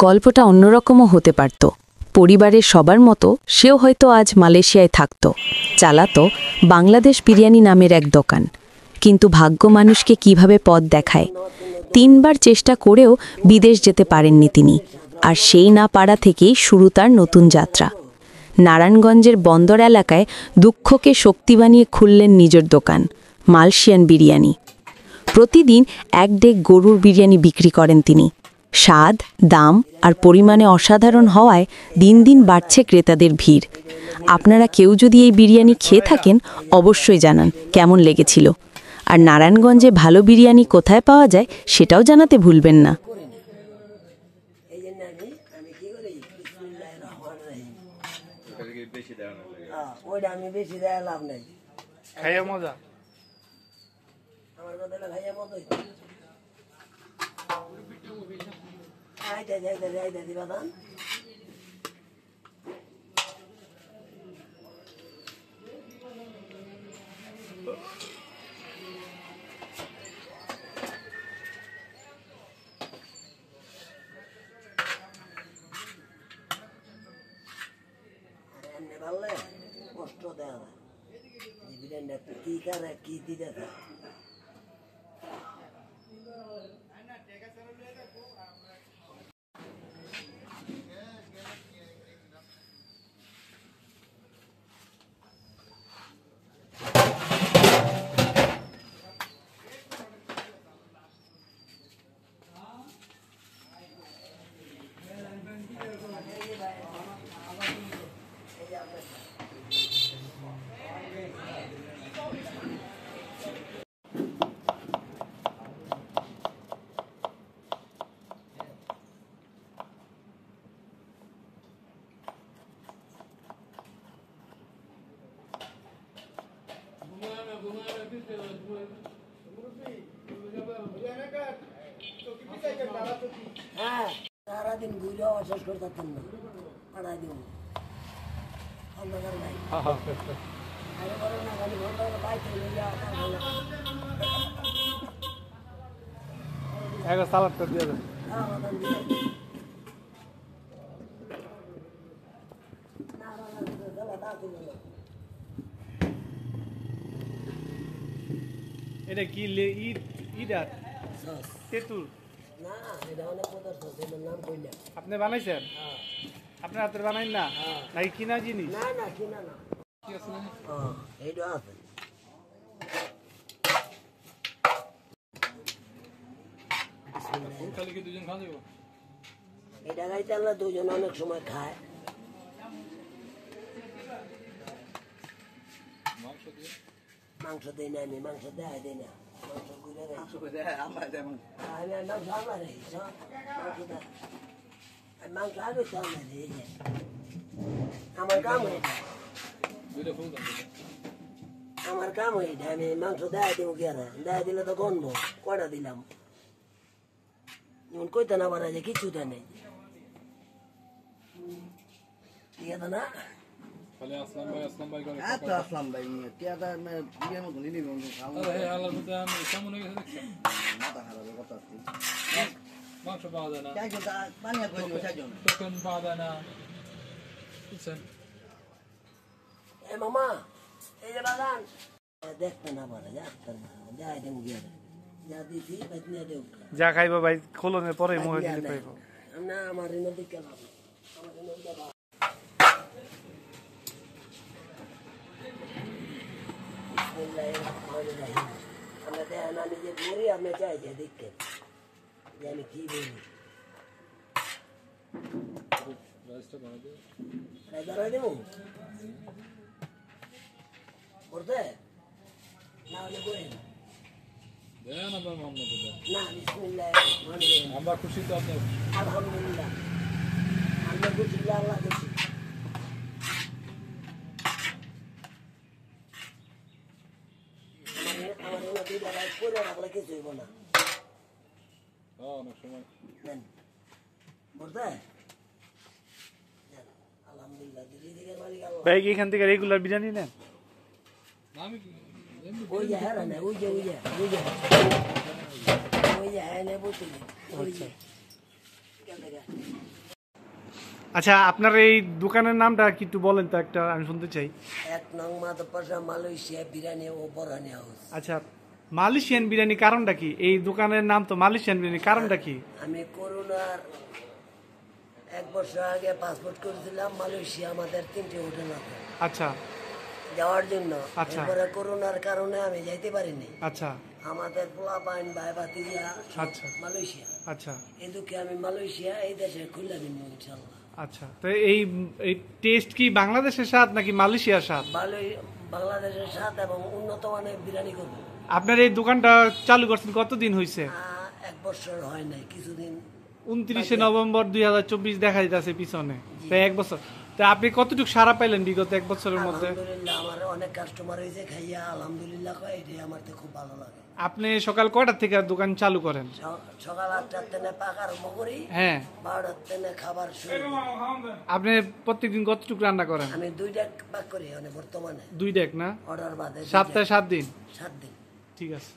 গল্পটা অন্যরকমও হতে পারত। পরিবারের সবার মতো সেও হয়তো আজ মালয়েশিয়ায় থাকত, চালাতো বাংলাদেশ বিরিয়ানি নামের এক দোকান। কিন্তু ভাগ্য মানুষকে কিভাবে পথ দেখায়। 3 বার চেষ্টা করেও বিদেশ যেতে পারেননি তিনি, আর সেই না পারা থেকেই শুরু তার নতুন যাত্রা। নারায়ণগঞ্জের বন্দর এলাকায় দুঃখকে শক্তি বানিয়ে খুললেন নিজের দোকান, মালয়েশিয়ান বিরিয়ানি। প্রতিদিন 1 ডেক গরুর বিরিয়ানি বিক্রি করেন তিনি। স্বাদ, দাম আর পরিমাণে অসাধারণ হওয়ায় দিন দিন বাড়ছে ক্রেতাদের ভিড়। আপনারা কেউ যদি এই বিরিয়ানি খেয়ে থাকেন, অবশ্যই জানান কেমন লেগেছিল। আর নারায়ণগঞ্জে ভালো বিরিয়ানি কোথায় পাওয়া যায় সেটাও জানাতে ভুলবেন না। কষ্ট দেওয়া কি করে কি দিতে হ্যাঁ সারাদিন ঘুরে শেষ করে থাকতেন না, পাড়ায় দিব অন্ধকার নাই সালাদটা দিয়ে দেন। এটা কি ইডার তেঁতুল না, এটা অনেক পদার্থ, এটার নাম কইলা। আপনি বানাইছেন? আপনার হাতের বানাইন না নাকি কিনা জিনিস? না না কিনা না, এইটা আছে। এটা খাইতে আমরা দুজন অনেক সময় খায়। মাংস দিই না, আমি মাংস দেয় দিই না, মাংস ঘুরে মাংস আগে তো আমার কাম আমার কাম হইটা, আমি মাংস দেয় দিব কেনা, দেয় দিলে তো গন্ধ কয়টা দিলাম, যেমন কইতে না পারা যায় কিছুটা নেই, ঠিক আছে না? মাংস পাওয়া যায় না, পাওয়া যায় না। মামা এই যে বাগান দেখতে না পারে, যাই দেব যা দিছি যা খাইবো ভাই খোলনের পরে মুখে দিলে খাইবো না, আমার দিকে আমরা দেয় না নিজে ঘুরি, আপনি চাই যে দেখতে যে আমি কি বলি দাঁড়াই দেবো করতে না হলে করে না। বিসমিল্লাহ, আমরা খুশি তো আপনার? আলহামদুলিল্লাহ, আমরা খুশি, আল্লাহ খুশি। আমার এনে দুইটা রাইট করে রাখলে কিছু হইব না। আলহামদুলিল্লাহ, ভাই এখান থেকে রেগুলার বিরিয়ানি নেন? ওই যে হ্যাঁ না, ওই যে ওই যে ওই যে ওই যে হ্যাঁ নেবো তুমি। থেকে আচ্ছা, আপনার এই দোকানের নামটা কি একটু বলেন তো, একটা আমি শুনতে চাই। 1 নং মাধবপাশা মালয়েশিয়া বিরিয়ানি ও বরানি হাউস। আচ্ছা, মালয়েশিয়ান বিরিয়ানি কারণটা কি? এই দোকানের নাম তো মালয়েশিয়ান বিরিয়ানি, কারণটা কি? আমি করোনার 1 বছর আগে পাসপোর্ট করেছিলাম মালয়েশিয়া, আমাদের 3টি হোটেল আছে আচ্ছা যাওয়ার জন্য। আচ্ছা। এরপরে করোনার কারণে আমি যাইতে পারিনি। আচ্ছা আমাদের পোলাপাইন ভাই ভাতিজা সব আচ্ছা। মালয়েশিয়া। আচ্ছা এই দুঃখে আমি মালয়েশিয়া এই দেশে খুললাম ইনশাল্লাহ। আচ্ছা, তো এই এই টেস্ট কি বাংলাদেশের স্বাদ নাকি মালয়েশিয়ার স্বাদ? বাংলাদেশের স্বাদ এবং উন্নত মানের বিরিয়ানি করবো। আপনার এই দোকানটা চালু করছেন কতদিন হয়েছে? 1 বছর হয় নাই, কিছুদিন। 29শে নভেম্বর 2024 দেখা যাচ্ছে পিছনে, তাই 1 বছর। তা আপনি কতটুকু সারা পাইলেন বিগত 1 বছরের মধ্যে? আলহামদুলিল্লাহ, আমার অনেক কাস্টমার হয়েছে খাইয়া আলহামদুলিল্লাহ কয়, এটাই আমার তো খুব ভালো লাগে। আপনি সকাল কয়টা থেকে দোকান চালু করেন? সকাল 8টার থেকে পাক আরম্ভ করি, হ্যাঁ। 12টার থেকে খাবার শুরু করি। আপনি প্রত্যেকদিন কতটুকু রান্না করেন? আমি 2 ডাক পাক করি বর্তমানে, 2 ডেক না? অর্ডার বাদে সপ্তাহে 7 দিন? 7 দিন। ঠিক আছে।